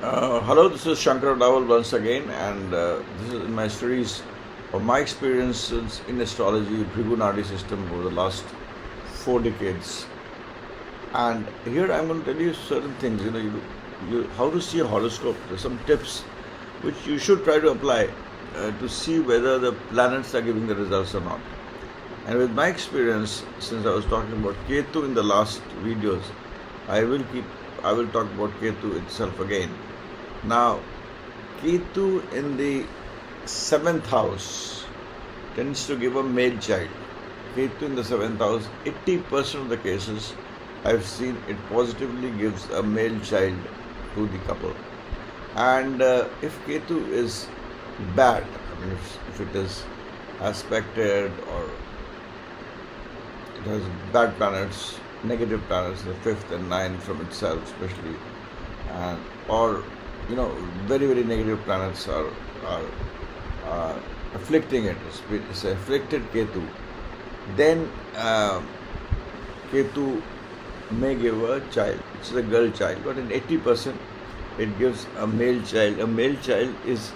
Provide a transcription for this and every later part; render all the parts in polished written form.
Hello, this is Shanker Adawal once again, and this is in my studies of my experiences in astrology, Bhrigu system over the last 4 decades. And here I'm going to tell you certain things. How to see a horoscope. There's some tips which you should try to apply to see whether the planets are giving the results or not. And with my experience, since I was talking about Ketu in the last videos, I will talk about Ketu itself again. Now, Ketu in the 7th house tends to give a male child. Ketu in the 7th house, 80% of the cases I've seen it positively gives a male child to the couple. And if Ketu is bad, I mean, if it is aspected or it has bad planets, negative planets, the 5th and 9th from itself, especially, and or very very negative planets are afflicting it. It's afflicted Ketu. Then Ketu may give a child. It's a girl child, but in 80% it gives a male child. A male child is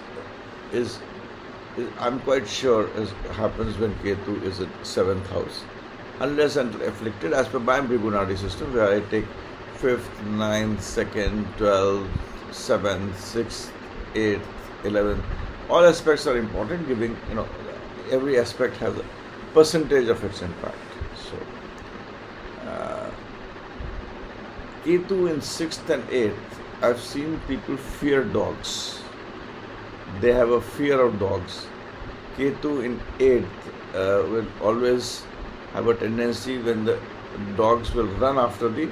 I'm quite sure happens when Ketu is in 7th house, unless until afflicted, as per my Bhrigu system, where I take 5th, 9th, 2nd, 12th, 7th, 6th, 8th, 11th. All aspects are important, giving, every aspect has a percentage of its impact. So, Ketu in 6th and 8th, I've seen people fear dogs. They have a fear of dogs. Ketu in 8th will always have a tendency when the dogs will run after the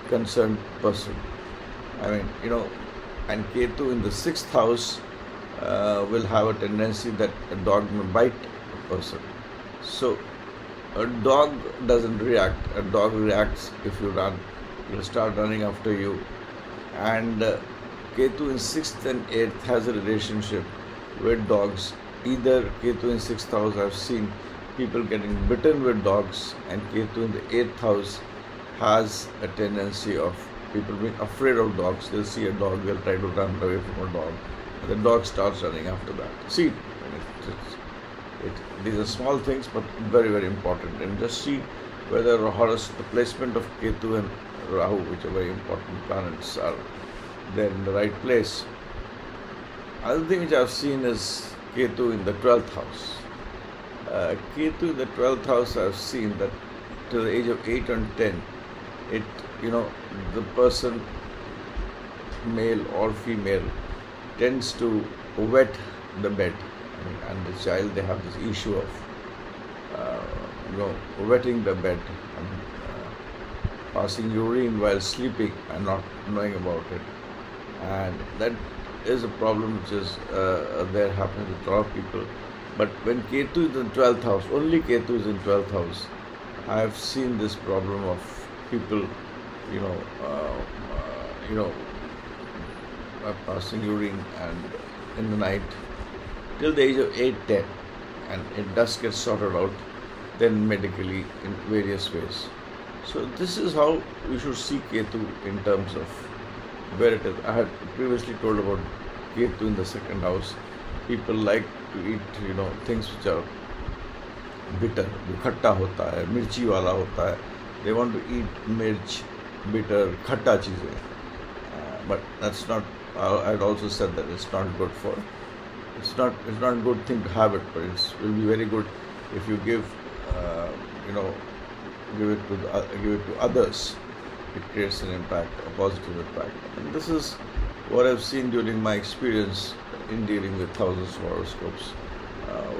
concerned person. I mean, and Ketu in the 6th house will have a tendency that a dog may bite a person. So, a dog doesn't react. A dog reacts if you run. He'll start running after you. And Ketu in 6th and 8th has a relationship with dogs. Either Ketu in 6th house, I've seen people getting bitten with dogs, and Ketu in the 8th house has a tendency of people being afraid of dogs. They'll see a dog, they'll try to run away from a dog, and the dog starts running after that. See, these are small things, but very, very important. And just see whether the placement of Ketu and Rahu, which are very important planets, are there in the right place. Other thing which I've seen is Ketu in the 12th house. Ketu in the 12th house, I've seen that to the age of 8 and 10, the person, male or female, tends to wet the bed. And the child, they have this issue of, wetting the bed, passing urine while sleeping and not knowing about it. And that is a problem which is there happens with a lot of people. But when Ketu is in 12th house, only Ketu is in 12th house, I have seen this problem of people, passing urine and in the night till the age of 8, 10, and it does get sorted out then medically in various ways. So this is how we should see Ketu in terms of where it is. I had previously told about Ketu in the 2nd house. People like to eat, things which are bitter, जो खट्टा होता है, मिर्ची वाला होता है. They want to eat mirch, bitter, खट्टा चीज़ें. But that's not. I'd also said that it's not good for. It's not a good thing to have it, but it will be very good if you give it to others. It creates an impact, a positive impact. And this is what I've seen during my experience in dealing with thousands of horoscopes,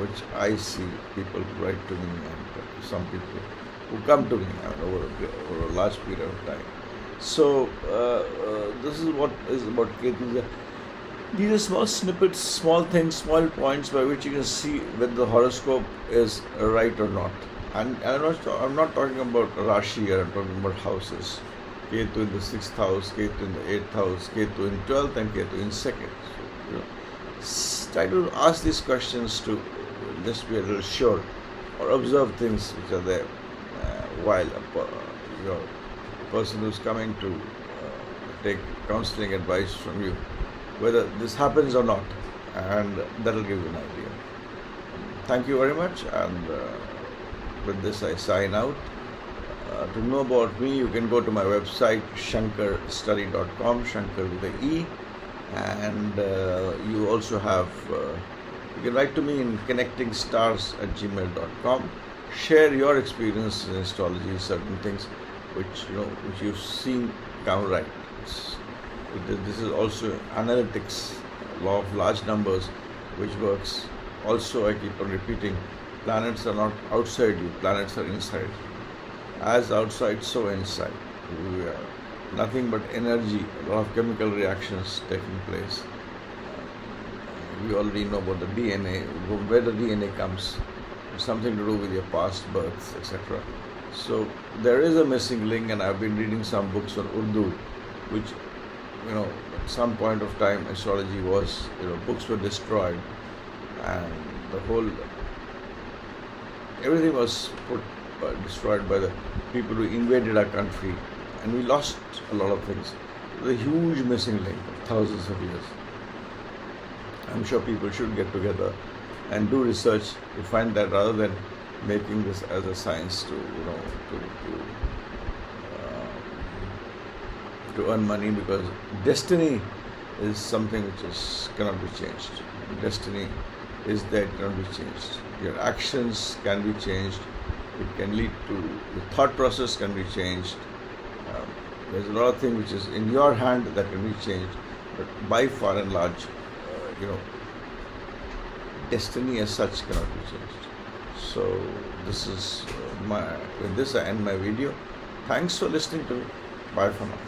which I see people write to me, and some people who come to me over a large period of time. So this is what is about Ketu. These are small snippets, small things, small points by which you can see whether the horoscope is right or not. And I'm not talking about Rashi here, I'm talking about houses. Ketu in the 6th house, Ketu in the 8th house, Ketu in 12th, and Ketu in 2nd. So, try to ask these questions to just be a little sure, or observe things which are there while a person who's coming to take counseling advice from you, whether this happens or not, and that'll give you an idea. Thank you very much, and with this I sign out. To know about me, you can go to my website shankerstudy.com, Shanker with a E, and you also have, you can write to me in connectingstars@gmail.com. Share your experience in astrology, certain things which you've seen come right. This is also analytics, law of large numbers, which works. Also, I keep on repeating, planets are not outside you, planets are inside. As outside, so inside. We are nothing but energy, a lot of chemical reactions taking place. We already know about the DNA, where the DNA comes, something to do with your past births, etc. So there is a missing link, and I've been reading some books on Urdu, which, at some point of time, astrology was, books were destroyed, and everything was destroyed by the people who invaded our country, and we lost a lot of things. There's a huge missing link of thousands of years. I'm sure people should get together and do research to find that, rather than making this as a science to earn money, because destiny is something which cannot be changed. Destiny is there, it cannot be changed. Your actions can be changed. It can lead to, the thought process can be changed. There's a lot of things which is in your hand that can be changed, but by far and large, destiny as such cannot be changed. So this is with this I end my video. Thanks for listening to me. Bye for now.